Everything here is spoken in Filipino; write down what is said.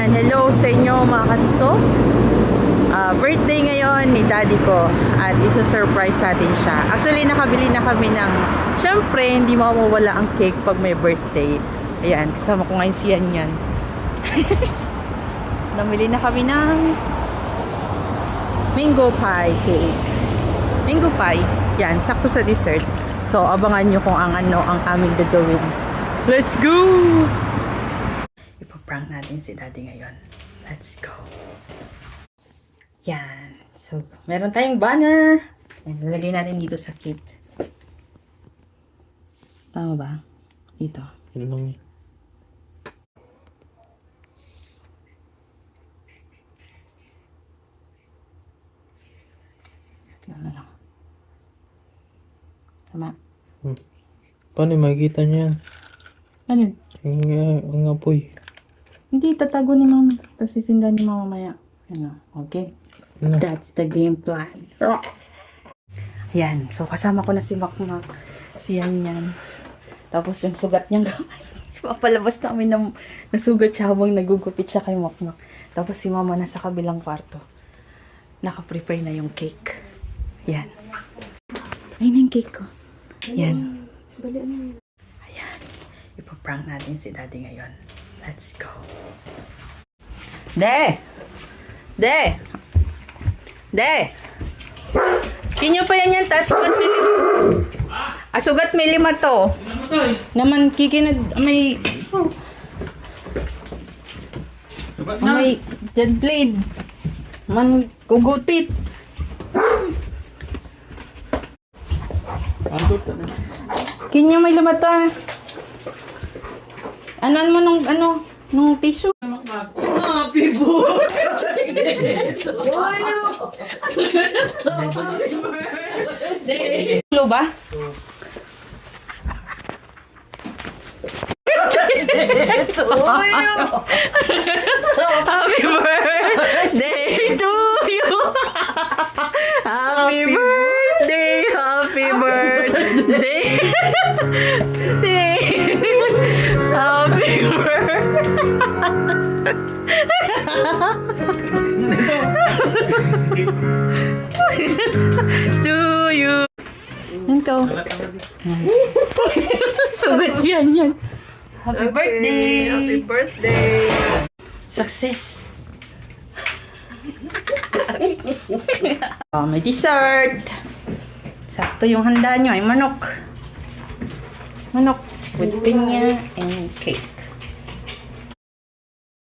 Yan, hello sa inyo mga katiso. Birthday ngayon ni daddy ko at isa-surprise natin siya. Actually, nakabili na kami ng, syempre, hindi mawawala ang cake pag may birthday. Ayan, kasama ko ngayon si Yan. Namili na kami ng mango pie cake. Mango pie. Yan, sakto sa dessert. So, abangan nyo kung ang aming gagawin. Let's go! Ipaprank natin si daddy ngayon. Let's go! Yan. So, meron tayong banner. Yan, lalagay natin dito sa cake. Tama ba? Dito. Yun lang eh. Ano lang. Tama. Paano makikita niya yan? Ano yun? Ang apoy. Hindi, tatago ni mama. Tapos sisindan ni mama maya. Ano? Okay? Ano? That's the game plan. Yan. So, kasama ko na si Makmak. Si Yan. Tapos yung sugat niyang gamay. Papalabas namin na nasugat siya habang nagugupit siya kay Makmak. Tapos si mama nasa kabilang kwarto. Naka-prepare na yung cake. Yan. Ayun yung cake ko. Yan. Ayan. Ipaprank natin si daddy ngayon. Let's go. De! Kinyo pa yan. Sugat may 5 to. Naman kikinag may may jet blade. Man gugupit. Kinyo may 5 to. Anuan mo nung tissue? Happy birthday! Lo ba? Happy birthday to you! Happy birthday! Happy birthday! Happy to you! Nanto. Sugat yan. Happy birthday! Happy birthday! Success! May dessert! Sakto yung handa nyo ay manok. Manok with pinya and cake.